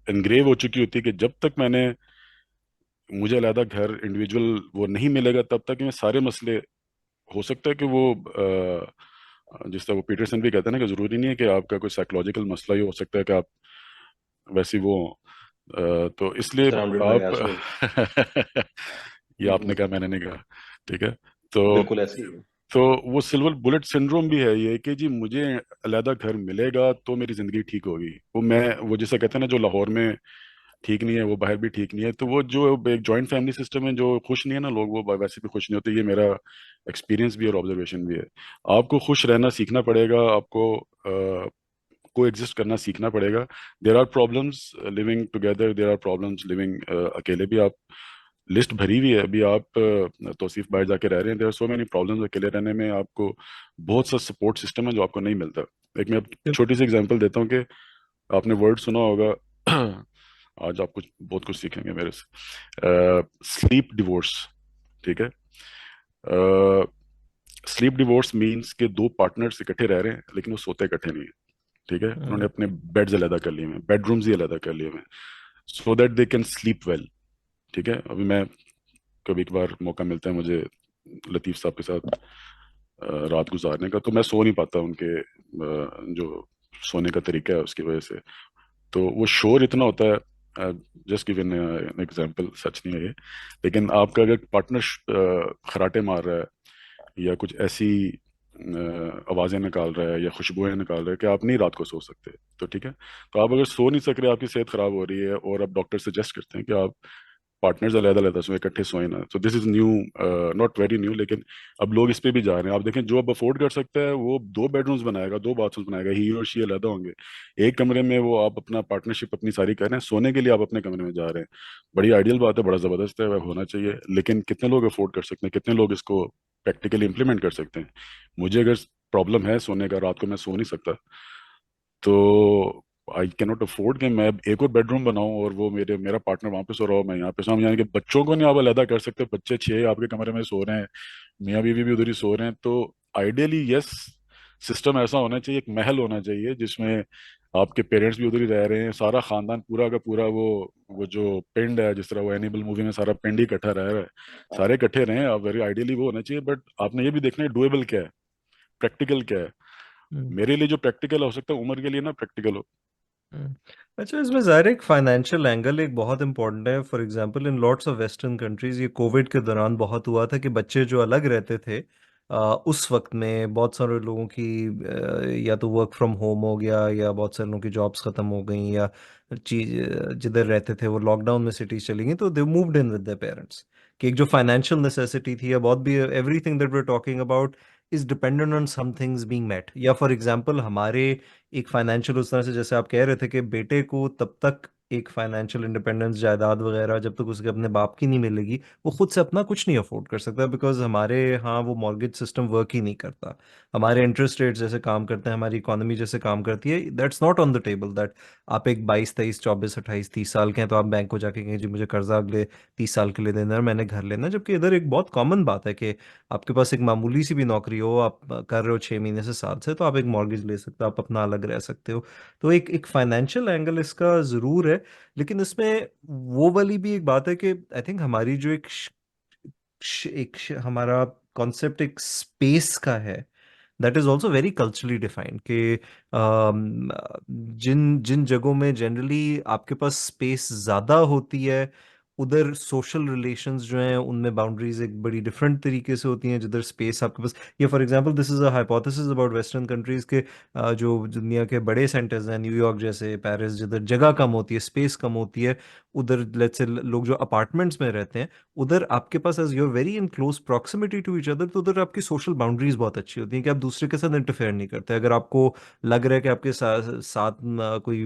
एनग्रेव हो चुकी होती है कि जब तक मुझे अलहदा घर इंडिविजुअल वो नहीं मिलेगा तब तक ये सारे मसले, हो सकता है कि वो जिस तरह वो पीटरसन भी कहते हैं ना कि ज़रूरी नहीं है कि आपका कोई साइकोलॉजिकल मसला ही हो सकता है कि आप वैसी वो तो इसलिए सराउंडेड बाय आप आसमी। ये आपने कहा मैंने नहीं कहा, ठीक है। तो बिल्कुल ऐसे ही है। तो वो सिल्वर बुलेट सिंड्रोम भी है ये कि जी मुझे अलहदा घर मिलेगा तो मेरी जिंदगी ठीक होगी। वो जैसा कहते हैं ना जो लाहौर में ठीक नहीं है वो बाहर भी ठीक नहीं है, तो वो जो एक जॉइंट फैमिली सिस्टम है जो खुश नहीं है ना लोग, वो वैसे भी खुश नहीं होते। ये मेरा एक्सपीरियंस भी है और ऑब्जर्वेशन भी है। आपको खुश रहना सीखना पड़ेगा, आपको को एग्जिस्ट करना सीखना पड़ेगा। There are problems living together, there are problems living अकेले भी। आप लिस्ट भरी हुई है, अभी आप तौसीफ बाहर जाके रह रहे हैं, there are so many problems अकेले रहने में। आपको बहुत सा सपोर्ट सिस्टम है जो आपको नहीं मिलता। एक मैं छोटी सी एग्जांपल देता हूँ कि आपने वर्ड सुना होगा आज आप कुछ बहुत कुछ सीखेंगे मेरे से। स्लीप डिवोर्स, ठीक है। स्लीप डिवोर्स मीन्स के दो पार्टनर्स इकट्ठे रह रहे हैं लेकिन वो सोते इकट्ठे नहीं है, ठीक है। उन्होंने अपने बेड्स अलग कर लिए हैं, बेडरूम्स ही अलग कर लिए हैं, so that they can sleep well, ठीक है। अभी मैं कभी कभार मौका मिलता है मुझे लतीफ़ साहब के साथ रात गुजारने का, तो मैं सो नहीं पाता उनके जो सोने का तरीका है उसकी वजह से। तो वो शोर इतना होता है, जस्ट गिव एन एग्जांपल, सच नहीं है ये, लेकिन आपका अगर पार्टनर खराटे मार रहा है या कुछ ऐसी आवाजें निकाल रहा है या खुशबुएं निकाल रहा है कि आप नहीं रात को सो सकते, तो ठीक है। तो आप अगर सो नहीं सक रहे, आपकी सेहत खराब हो रही है और अब डॉक्टर सजेस्ट करते हैं कि आप पार्टनर्स अलग अलग सोए, इकट्ठे सोए ना। तो this is new, not very new, लेकिन अब लोग इस पे भी जा रहे हैं। आप देखें जो अब अफोर्ड कर सकता है वो दो बेडरूम्स बनाएगा, दो बाथरूम्स बनाएगा, ही और शी अलग होंगे। एक कमरे में वो आप अपना पार्टनरशिप अपनी सारी कर रहे हैं, सोने के लिए आप अपने कमरे में जा रहे हैं। बड़ी आइडियल बात है, बड़ा जबरदस्त है, वह होना चाहिए, लेकिन कितने लोग अफोर्ड कर सकते हैं, कितने लोग इसको प्रैक्टिकली इंप्लीमेंट कर सकते हैं। मुझे अगर प्रॉब्लम है सोने का, रात को मैं सो नहीं सकता, तो आई कैनॉट अफोर्ड कि मैं एक और बेडरूम बनाऊं और वो मेरा पार्टनर वहां पे सो रहा हो, मैं यहाँ पे सो। हम यानी कि बच्चों को नहीं आप अलहदा कर सकते, बच्चे 6 आपके कमरे में सो रहे हैं, मियाँ बीवी भी उधर ही सो रहे हैं। तो आइडियली यस, सिस्टम ऐसा होना चाहिए, एक महल होना चाहिए जिसमें आपके पेरेंट्स भी उधर ही रह रहे हैं, सारा खानदान पूरा का पूरा वो जो पिंड है, जिस तरह वो एनिमल मूवी में सारा पिंड ही इकट्ठा रह रहा है, सारे इकट्ठे रहे हैं। वेरी आइडियली वो होना चाहिए, बट आपने ये भी देखना है डुएबल क्या है, प्रैक्टिकल क्या है। हम्म। मेरे लिए जो प्रैक्टिकल हो सकता है उम्र के लिए ना प्रैक्टिकल हो। हम्म। अच्छा, इसमें ज़ाहिर है एक फाइनेंशियल एंगल एक बहुत इंपॉर्टेंट है। For example in lots of western countries ये कोविड के दौरान बहुत हुआ था कि बच्चे जो अलग रहते थे उस वक्त में बहुत सारे लोगों की या तो वर्क फ्रॉम होम हो गया या बहुत सारे लोगों की जॉब्स ख़त्म हो गई या चीज जिधर रहते थे वो लॉकडाउन में सिटीज चली गई, तो they moved in with their parents. कि एक जो फाइनेंशियल नेसेसिटी थी या बहुत भी everything that we are talking about is dependent on some things being met. या फॉर एग्जांपल हमारे एक फाइनेंशियल उस तरह से जैसे आप कह रहे थे कि बेटे को तब तक एक फाइनेंशियल इंडिपेंडेंस जायदाद वगैरह जब तक उसके अपने बाप की नहीं मिलेगी वो खुद से अपना कुछ नहीं अफोर्ड कर सकता, बिकॉज हमारे यहाँ वो मॉर्गेज सिस्टम वर्क ही नहीं करता। हमारे इंटरेस्ट रेट जैसे काम करते हैं, हमारी इकोनॉमी जैसे काम करती है, that's not on the table that आप एक 22 23 24 28 30 साल के हैं तो आप बैंक को जाके कहें जी मुझे कर्जा अगले 30 साल के लिए देना है और मैंने घर लेना है। जबकि इधर एक बहुत कॉमन बात है कि आपके पास एक मामूली सी भी नौकरी हो, आप कर रहे हो 6 महीने से साल से, तो आप एक मॉर्गेज ले सकते हो, आप अपना अलग रह सकते हो। तो एक एक फाइनेंशियल एंगल इसका ज़रूर है। लेकिन इसमें वो वाली भी एक बात है कि आई थिंक हमारी जो हमारा कॉन्सेप्ट एक स्पेस का है, that is also very culturally defined कि जिन जिन जगहों में जनरली आपके पास स्पेस ज़्यादा होती है उधर सोशल रिलेशंस जो हैं उनमें बाउंड्रीज एक बड़ी डिफरेंट तरीके से होती हैं। जिधर स्पेस आपके पास, ये for example this is a hypothesis about western countries के जो दुनिया के बड़े सेंटर्स हैं न्यूयॉर्क जैसे, पेरिस, जिधर जगह कम होती है, स्पेस कम होती है, उधर लेट्स से लोग जो अपार्टमेंट्स में रहते हैं उधर आपके पास as you're very in close proximity to each other, तो उधर आपकी सोशल बाउंड्रीज बहुत अच्छी होती हैं कि आप दूसरे के साथ इंटरफेयर नहीं करते। अगर आपको लग रहा है कि आपके साथ कोई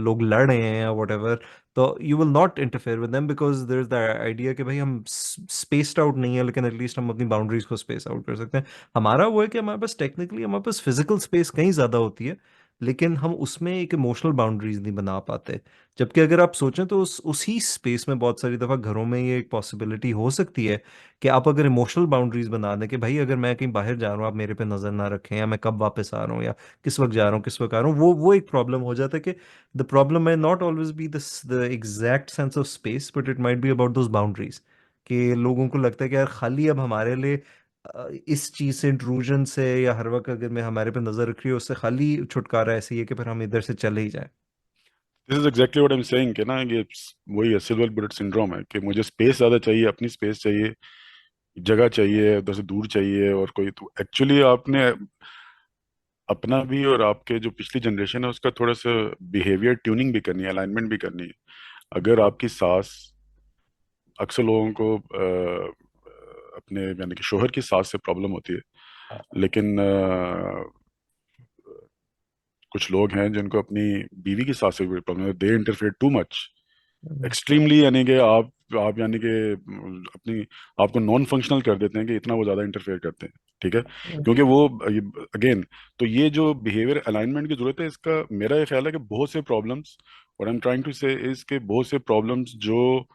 लोग लड़ रहे हैं या वट एवर, तो you will not interfere with them because there is the idea कि भाई हम स्पेस्ड आउट नहीं है लेकिन एटलीस्ट हम अपनी बाउंड्रीज को स्पेस आउट कर सकते हैं। हमारा वो है कि हमारे पास टेक्निकली हमारे पास फिजिकल स्पेस कहीं ज़्यादा होती है लेकिन हम उसमें एक इमोशनल बाउंड्रीज नहीं बना पाते। जबकि अगर आप सोचें तो उसी स्पेस में बहुत सारी दफ़ा घरों में ये एक पॉसिबिलिटी हो सकती है कि आप अगर इमोशनल बाउंड्रीज बना दें कि भाई अगर मैं कहीं बाहर जा रहा हूँ आप मेरे पे नज़र ना रखें, या मैं कब वापस आ रहा हूँ, या किस वक्त जा रहा हूँ किस वक्त आ रहा हूँ, वो एक प्रॉब्लम हो जाता है कि the problem may not always be the exact sense of space, but it might be about those boundaries। कि लोगों को लगता है कि यार खाली अब हमारे लिए इस चीज से, इंट्रूजन से, या हर वक्त अगर मैं हमारे पे नजर रख रही हूँ उससे खाली छुटकारा ऐसे ही है कि फिर हम इधर से चले ही जाएं। This is exactly what I am saying कि ना ये वही है, सिल्वर बुलेट सिंड्रोम है कि मुझे स्पेस ज्यादा चाहिए, अपनी स्पेस चाहिए, जगह चाहिए, उधर से दूर चाहिए, और कोई तो एक्चुअली आपने अपना भी और आपके जो पिछली जनरेशन है उसका थोड़ा सा बिहेवियर ट्यूनिंग भी करनी है, अलाइनमेंट भी करनी है। अगर आपकी सास, अक्सर लोगों को अपने यानी कि शोहर की सास से प्रॉब्लम होती है, लेकिन कुछ लोग हैं जिनको अपनी बीवी की सास से भी प्रॉब्लम है, दे इंटरफेयर टू मच, हम्म। एक्सट्रीमली, यानी कि आप यानी कि अपनी आपको नॉन फंक्शनल कर देते हैं कि इतना वो ज्यादा इंटरफेयर करते हैं। ठीक है, क्योंकि वो अगेन, तो ये जो बिहेवियर अलाइनमेंट की जरूरत है, इसका मेरा ये ख्याल है कि बहुत से प्रॉब्लम्स, और आई एम ट्राइंग टू से इज के बहुत से प्रॉब्लम्स जो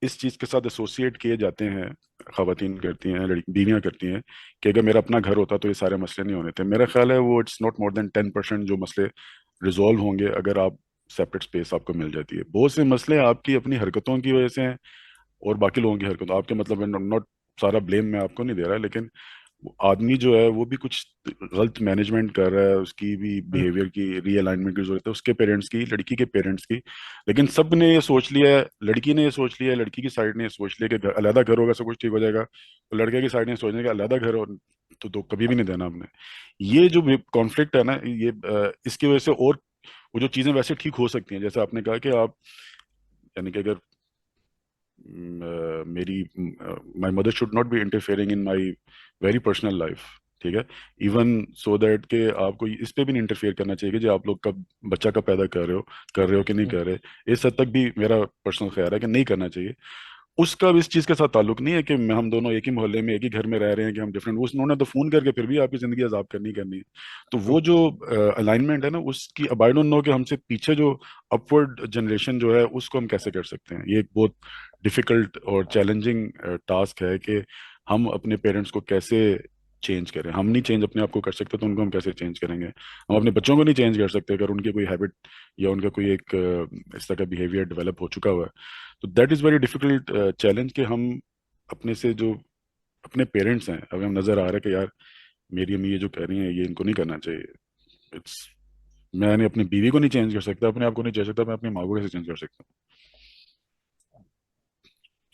इस चीज के साथ एसोसिएट किए जाते हैं, खवातीन करती हैं, लड़की बीवियां करती हैं, कि अगर मेरा अपना घर होता तो ये सारे मसले नहीं होने थे। मेरा ख्याल है वो इट्स नॉट मोर देन 10% जो मसले रिजॉल्व होंगे अगर आप सेपरेट स्पेस आपको मिल जाती है। बहुत से मसले आपकी अपनी हरकतों की वजह से हैं, और बाकी लोगों की हरकतों, आपके मतलब नॉट, सारा ब्लेम मैं आपको नहीं दे रहा, लेकिन वो आदमी जो है वो भी कुछ गलत मैनेजमेंट कर रहा है, उसकी भी बिहेवियर की रीअलाइनमेंट की जरूरत है, उसके पेरेंट्स की, लड़की के पेरेंट्स की। लेकिन सब ने ये सोच लिया है, लड़की ने ये सोच लिया है, लड़की की साइड ने ये सोच लिया कि अलहदा घर होगा सब कुछ ठीक हो जाएगा, तो लड़के की साइड ने सोचने का अलहदा घर हो तो कभी भी नहीं देना हमने। ये जो कॉन्फ्लिक्ट है ना, ये इसकी वजह से, और वो जो चीजें वैसे ठीक हो सकती हैं, जैसे आपने कहा कि आप यानी कि अगर मेरी my mother should not be interfering in my very personal life. ठीक है, इवन सो दैट के आपको इस पे भी नहीं इंटरफेयर करना चाहिए कि जो आप लोग कब बच्चा कब पैदा कर रहे हो कि नहीं कर रहे, इस हद तक भी मेरा पर्सनल ख्याल है कि नहीं करना चाहिए। उसका भी इस चीज के साथ ताल्लुक नहीं है कि हम दोनों एक ही मोहल्ले में एक ही घर में रह रहे हैं कि हम डिफरेंट, उन्होंने तो फोन करके फिर भी आपकी जिंदगी अजाब करनी है। तो वो जो अलाइनमेंट है ना उसकी, अब आई डोंट नो कि हमसे पीछे जो अपवर्ड जनरेशन जो है उसको हम कैसे कर सकते हैं। ये एक बहुत डिफिकल्ट और चैलेंजिंग टास्क है कि हम अपने पेरेंट्स को कैसे चेंज करें। हम नहीं चेंज अपने आप को कर सकते तो उनको हम कैसे चेंज करेंगे। हम अपने बच्चों को नहीं चेंज कर सकते अगर उनकी कोई हैबिट या उनका कोई एक इस तरह का बिहेवियर डेवलप हो चुका हुआ है। तो that is very difficult challenge कि हम अपने से जो अपने पेरेंट्स हैं, अगर हम नजर आ रहा है कि यार मेरी अम्मी ये जो कह रही हैं ये इनको नहीं करना चाहिए, इट्स, मैंने अपनी बीवी को नहीं चेंज कर सकता, अपने आप को नहीं चेंज सकता, मैं अपनी माँ को कैसे चेंज कर सकता हूँ।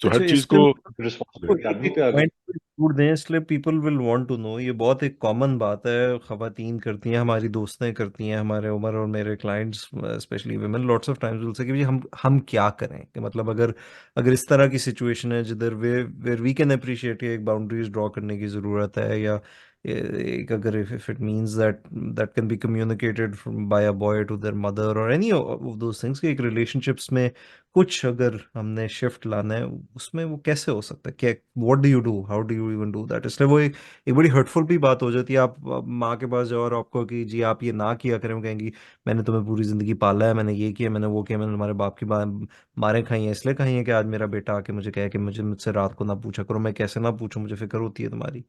तो हर अच्छा, चीज इस पे को रिस्पॉन्सिबिलिटी एक आदमी एक पे आ गई। पॉइंट छूट दें इसलिए people will want to know. ये बहुत एक कॉमन बात है, खवातीन करती हैं, हमारी दोस्तें करती हैं, हमारे उमर और मेरे clients specially women lots of times will say कि भाई हम क्या करें, कि मतलब अगर अगर इस तरह की सिचुएशन है जिधर way where we can appreciate एक बाउंड्रीज ड्रॉ करने की ज़रूरत है, या एक अगर if it means that that can be communicated by a boy to their mother और एनी ऑफ दोस थिंग्स, कि एक रिलेशनशिप्स में कुछ अगर हमने शिफ्ट लाना है उसमें वो कैसे हो सकता है, क्या, what do you do, how do you even do that. इसलिए वो एक बड़ी हर्टफुल भी बात हो जाती है। आप माँ के पास जाओ और आपको कि जी आप ये ना किया करें, वो कहेंगी मैंने तुम्हें पूरी जिंदगी पाला है, मैंने ये किया, मैंने वो किया, मैंने तुम्हारे बाप की मारें खाई हैं, इसलिए खाई हैं कि आज मेरा बेटा आके मुझे कहे कि मुझसे रात को ना पूछा करो। मैं कैसे ना पूछूं, मुझे फिक्र होती है तुम्हारी।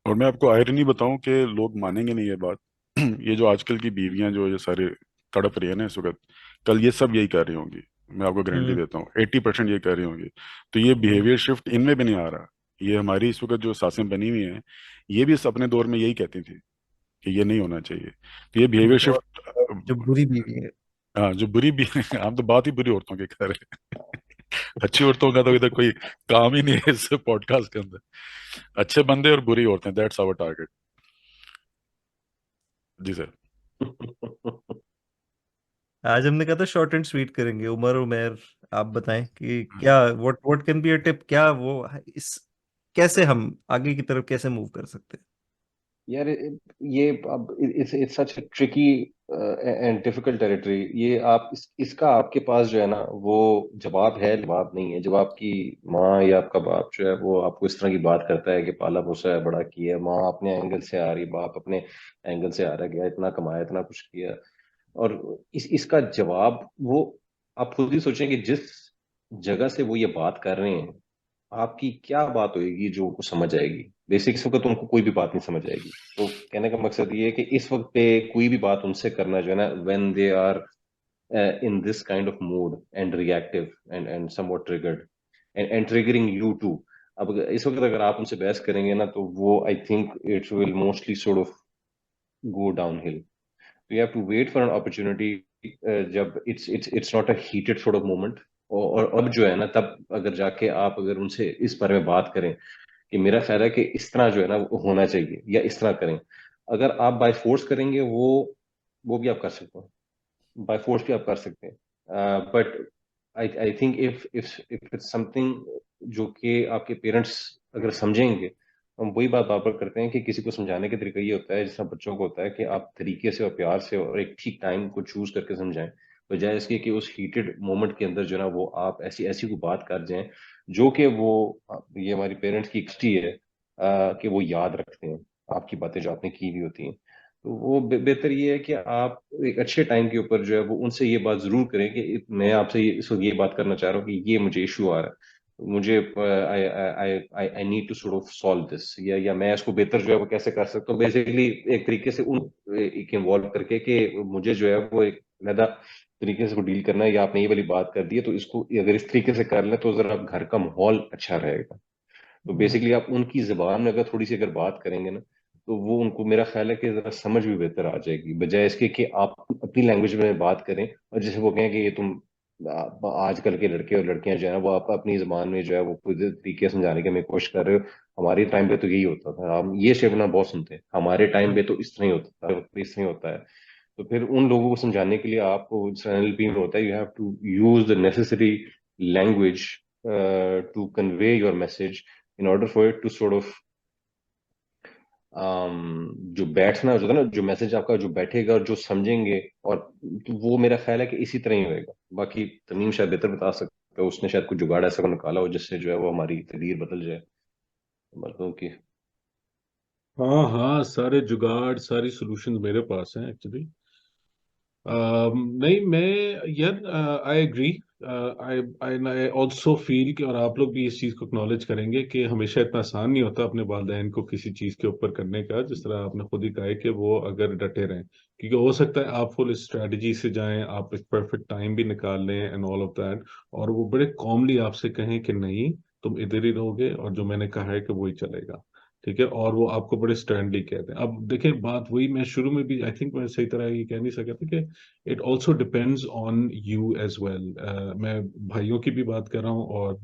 और मैं आपको आयरनी बताऊं कि लोग मानेंगे नहीं ये बात। ये जो आजकल की बीवियां जो ये सारे तड़प रही है ना इस वक्त, कल ये सब यही कर रही होंगी, मैं आपको गारंटी हम्म। देता हूँ 80% ये कर रही होंगी। तो ये बिहेवियर शिफ्ट इनमें भी नहीं आ रहा। ये हमारी इस वक्त जो सासें बनी हुई हैं, ये भी इस अपने दौर में यही कहती थी कि ये नहीं होना चाहिए। तो ये बिहेवियर और शिफ्ट, जो बुरी बीवी है। हाँ जो बुरी भी हम तो बात ही बुरी औरतों की कर रहे हैं। अच्छी औरतों का तो इधर कोई काम ही नहीं है इस पॉडकास्ट के अंदर। अच्छे बंदे और बुरी औरतें, दैट्स आवर टारगेट। जी सर। आज हमने कहा था शॉर्ट एंड स्वीट करेंगे। उमर उमेर, आप बताएं कि क्या, what can be a tip, क्या वो इस कैसे हम आगे की तरफ कैसे मूव कर सकते हैं। यार ये अब it's such tricky and difficult territory. ये आप इसका आपके पास जो है ना वो जवाब है, जवाब नहीं है। जब आपकी माँ या आपका बाप जो है वो आपको इस तरह की बात करता है कि पाला पोसा है, बड़ा किया, माँ अपने एंगल से आ रही, बाप अपने एंगल से आ रहा, गया इतना कमाया, इतना कुछ किया, और इसका जवाब वो आप खुद ही सोचें कि जिस जगह से वो ये बात कर रहे हैं, आपकी क्या बात होगी जो उनको समझ आएगी। बेसिक इस वक्त उनको कोई भी बात नहीं समझ आएगी। तो कहने का मकसद ये है कि इस वक्त पे कोई भी बात उनसे करना जो है ना, when they are in this kind of mood and reactive and somewhat triggered and triggering you too. अब इस वक्त अगर आप उनसे बहस करेंगे ना, तो वो I think it will mostly sort of go down hill. you have to wait for an opportunity, जब it's not a heated sort of moment। और अब जो है ना, तब अगर जाके आप अगर उनसे इस बारे में बात करें कि मेरा ख्याल है कि इस तरह जो है ना वो होना चाहिए या इस तरह करें, अगर आप बाय फोर्स करेंगे वो भी आप कर सकते हैं, बाय फोर्स भी आप कर सकते हैं। But I I think if it's something जो कि आपके पेरेंट्स अगर समझेंगे, हम वही बात बार बार करते हैं कि किसी को समझाने का तरीका ये होता है, जिस बच्चों को होता है कि आप तरीके से और प्यार से और एक ठीक टाइम को चूज करके समझाएं, बजाय इसके कि उस हीटेड मोमेंट के अंदर जो है ना वो आप ऐसी ऐसी को बात कर जाएं जो कि वो ये हमारी पेरेंट्स की हिस्ट्री है, कि वो याद रखते हैं आपकी बातें जो आपने की हुई होती हैं। तो वो बेहतर ये है कि आप एक अच्छे टाइम के ऊपर जो है वो उनसे ये बात जरूर करें कि मैं आपसे इस वक्त ये बात करना चाह रहा हूँ कि ये मुझे इशू आ रहा है, मुझे I I I need to sort of solve this, या मैं इसको बेहतर जो है वो कैसे कर सकता हूँ। बेसिकली एक तरीके से उन एक इन्वॉल्व करके कि मुझे जो है वो एक अलग तरीके से डील करना है, या आपने ये वाली बात कर दी है तो इसको अगर इस तरीके से कर लें तो जरा घर का माहौल अच्छा रहेगा। तो बेसिकली आप उनकी जबान में अगर थोड़ी सी अगर बात करेंगे ना, तो वो उनको मेरा ख्याल है कि जरा समझ भी बेहतर आ जाएगी, बजाय इसके कि आप अपनी लैंग्वेज में बात करें और जैसे वो कहें कि ये तुम आजकल के लड़के और लड़कियां जो है ना वो आप अपनी जबान में जो है वो खुद तरीके से समझाने की हमें कोशिश कर रहे हो। हमारे टाइम पे तो यही होता था, हम ये शेवना बहुत सुनते हैं, हमारे टाइम पे तो इस तरह ही होता था, इस तरह ही होता है। तो फिर उन लोगों को समझाने के लिए आपको एनएलपी में होता है, you have to use the necessary language to convey your message in order for it to sort of जो बैठना हो जाता है ना, जो मैसेज आपका जो बैठेगा और जो समझेंगे, और तो वो मेरा ख्याल है कि इसी तरह ही होएगा। बाकी तमीम शायद बेहतर बता सकता है, उसने शायद कुछ जुगाड़ ऐसा को निकाला हो जिससे जो है वो हमारी तकदीर बदल जाए मर्दों की। हाँ हाँ, सारे जुगाड़ सारी सॉल्यूशंस मेरे पास हैं एक्चुअली। नहीं मैं, यार I agree. I I also feel कि, और आप लोग भी इस चीज़ को एक्नॉलेज करेंगे कि हमेशा इतना आसान नहीं होता अपने वालिदैन को किसी चीज़ के ऊपर करने का, जिस तरह आपने खुद ही कहा है कि वो अगर डटे रहें, क्योंकि हो सकता है आप फुल स्ट्रेटजी से जाएं, आप एक परफेक्ट टाइम भी निकाल लें एंड ऑल ऑफ दैट, और वो बड़े कॉमली आपसे कहें कि नहीं तुम इधर ही रहोगे और जो मैंने कहा है कि वही चलेगा, ठीक है, और वो आपको बड़े स्टैंडली कहते हैं। अब देखिए बात वही, मैं शुरू में भी आई थिंक मैं सही तरह ये कह नहीं सका था कि it also depends on you as well. मैं भाइयों की भी बात कर रहा हूँ, और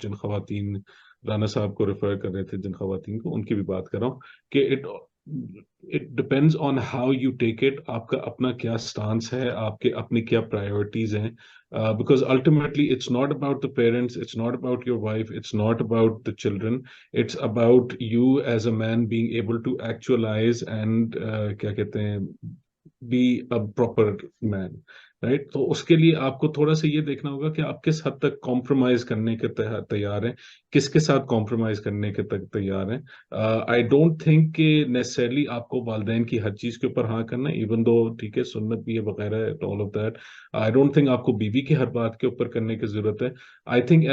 जिन खवातीन, राना साहब को रेफर कर रहे थे जिन खवातीन को, उनकी भी बात कर रहा हूँ कि it depends on how you take it. आपका अपना क्या स्टांस है, आपके अपनी क्या प्रायोरिटीज हैं, because ultimately it's not about the parents, it's not about your wife, it's not about the children, it's about you as a man being able to actualize and क्या कहते हैं, be a proper man, right. तो उसके लिए आपको थोड़ा सा ये देखना होगा कि आप किस हद तक कॉम्प्रोमाइज करने के तैयार हैं, किसके साथ कॉम्प्रोमाइज करने के तक तैयार हैं। आई डोंट थिंक कि नेसेसरली आपको वालदेन की हर चीज के ऊपर हाँ करना है, इवन दो ठीक है सुन्नत भी है वगैरह all of that. I don't think आपको बीवी की हर बात के ऊपर करने की जरूरत है। I think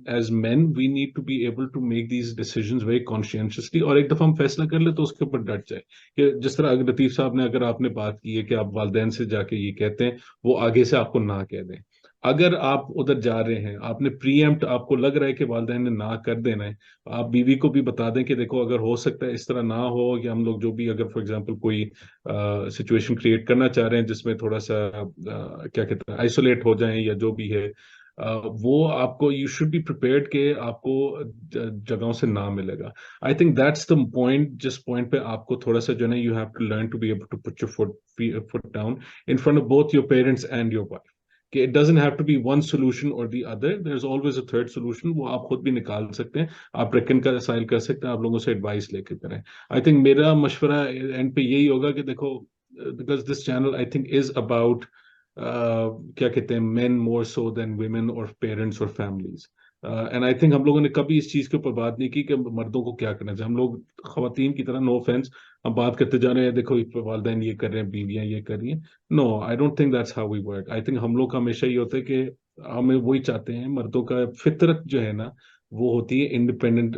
as men we need to be able to make these decisions very consciously, और एक दफा हम फैसला कर ले तो उसके ऊपर डट जाए। कि जिस तरह अगर लतीफ साहब ने, अगर आपने बात की है कि आप वालदेन से जाके ये कहते हैं, वो आगे से आपको ना कह दें। अगर आप उधर जा रहे हैं, आपने प्रीएम्प्ट, आपको लग रहा है कि वालदेन ने ना कर देना है, आप बीवी को भी बता दें कि देखो अगर हो सकता है इस तरह ना हो, कि हम लोग जो भी अगर फॉर एग्जांपल कोई सिचुएशन क्रिएट करना चाह रहे हैं जिसमें थोड़ा सा क्या कहते हैं आइसोलेट हो जाएं या जो भी है, वो आपको, यू शुड बी प्रिपेयर्ड कि आपको जगहों से ना मिलेगा। I think that's the point, जिस पॉइंट पे आपको थोड़ा सा जो है ना, you have to learn to be able to put your foot down in front of both your parents and your wife, कि it doesn't have to be one solution or the other. There's always a third solution. वो आप खुद भी निकाल सकते हैं, आप reconcile कर सकते हैं, आप लोगों से एडवाइस लेके करें. I think मेरा मशवरा एंड पे यही होगा कि देखो, because this channel I think is about क्या कहते हैं, men more so than women or parents or families. And I think हम लोगों ने कभी इस चीज के ऊपर बात नहीं की कि मर्दों को क्या करना चाहिए. हम लोग खवातीन की तरह, नो ऑफेंस, हम बात करते जा रहे हैं, देखो वालदैन ये कर रहे हैं, बीवियां ये कर रही हैं. No, I don't think that's how we work. I think हम लोग का हमेशा ये होता है कि हमें वही चाहते हैं, मर्दों का फितरत जो है ना, वो होती है इंडिपेंडेंट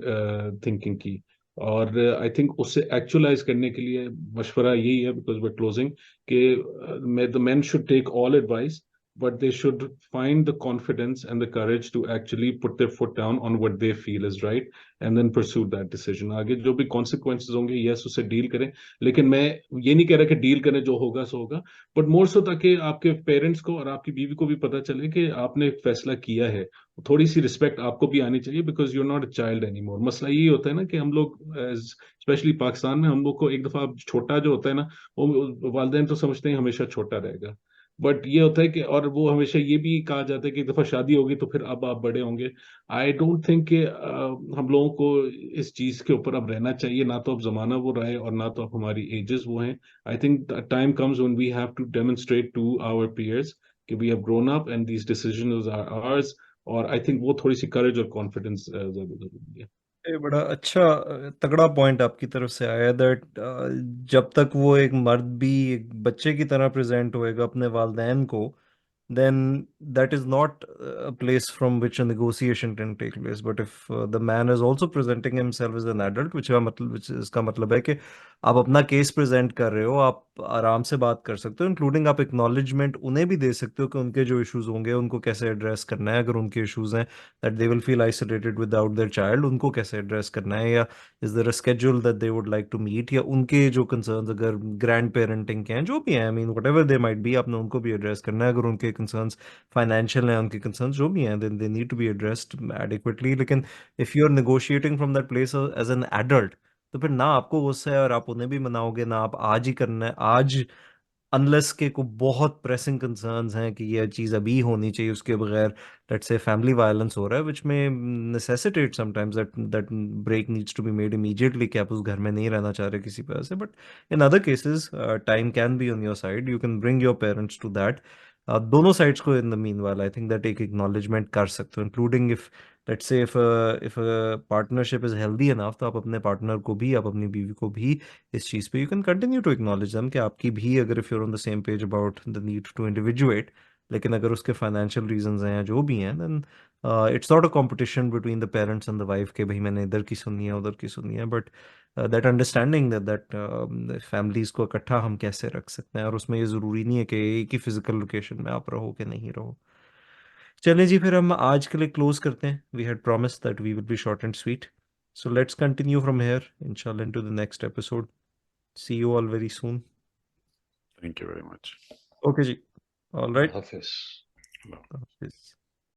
थिंकिंग की. और आई थिंक उससे एक्चुअलाइज करने के लिए मशवरा यही है, बिकॉज वी क्लोजिंग, कि the men should take all advice, but they should find the confidence and the courage to actually put their foot down on what they feel is right and then pursue that decision. आगे जो भी consequences होंगे, yes, उससे deal करें. लेकिन मैं ये नहीं कह रहा कि डील करें, जो होगा सो होगा, बट मोर सो ताकि आपके पेरेंट्स को और आपकी बीवी को भी पता चले कि आपने एक फैसला किया है. थोड़ी सी रिस्पेक्ट आपको भी आनी चाहिए, because you are not a child any more. मसला यही होता है ना कि हम लोग स्पेशली पाकिस्तान में, हम लोग को एक दफा छोटा जो होता है ना, वो वालिदैन तो समझते हैं हमेशा छोटा रहेगा. बट ये होता है कि, और वो हमेशा ये भी कहा जाता है कि एक दफा शादी होगी तो फिर अब आप बड़े होंगे. आई डोंट थिंक कि हम लोगों को इस चीज के ऊपर अब रहना चाहिए. ना तो अब जमाना वो रहा है, और ना तो अब हमारी एजेस वो हैं. I think time comes when we have to demonstrate to our peers कि we have grown up and these decisions are ours. और आई थिंक वो थोड़ी सी करेज और कॉन्फिडेंस ज्यादा जरूरी है. ये बड़ा अच्छा तगड़ा पॉइंट आपकी तरफ से आया दैट जब तक वो एक मर्द भी एक बच्चे की तरह प्रेजेंट होएगा अपने वालदैन को, then that is not a place from which a negotiation can take place. But if the man is also presenting himself as an adult, which इसका मतलब है कि आप अपना केस प्रेजेंट कर रहे हो, आप आराम से बात कर सकते हो, इंक्लूडिंग आप एक्नॉलेजमेंट उन्हें भी दे सकते हो कि उनके जो इश्यूज होंगे उनको कैसे एड्रेस करना है. अगर उनके इश्यूज हैं that they will feel isolated without their child, उनको कैसे एड्रेस करना है, या is there a schedule that they would like to meet, या उनके जो कंसर्न्स अगर ग्रैंड पेरेंटिंग के हैं, जो भी हैं, I mean what ever they might be, आपने उनको भी एड्रेस करना है. अगर उनके कंसर्न्स फाइनेंशियल हैं, उनके कंसर्न्स जो भी हैं, then they need to be addressed adequately. लेकिन if you are negotiating from that place as an adult, तो फिर ना आपको गुस्सा है और आप उन्हें भी मनाओगे, ना आप आज ही करना है आज, अनलेस के को बहुत प्रेसिंग कंसर्न्स हैं कि ये चीज़ अभी होनी चाहिए, उसके बगैर लेट्स से फैमिली वायलेंस हो रहा है, which may necessitate sometimes that break needs to be made immediately, कि आप उस घर में नहीं रहना चाह रहे किसी वजह से. But in other cases time can be on your side, you can bring your parents to that. दोनों साइड्स को इन द मीन वाला आई थिंक दैट एक एक्नॉलेजमेंट कर सकते हो, including if let's say if partnership is healthy enough, तो आप अपने पार्टनर को भी, आप अपनी बीवी को भी इस चीज़ पे you can continue to acknowledge them कि आपकी भी, अगर if you are on the same page about the need to individuate, लेकिन अगर उसके फाइनेंशियल रीजंस हैं या जो भी हैं, then it's not a competition between the parents and the wife के भाई मैंने इधर की सुनी है उधर की सुनी है, but that understanding that families को इकट्ठा हम कैसे रख सकते हैं, और उसमें ये ज़रूरी नहीं है कि एक ही फिजिकल लोकेशन में आप रहो कि नहीं रहो. चलें जी, फिर हम आज के लिए क्लोज करते हैं. We had promise that we will be short and sweet, so let's continue from here inshallah into the next episode. See you all very soon. Thank you very much. Okay ji. All right. Hafiz. Hello. Hafiz.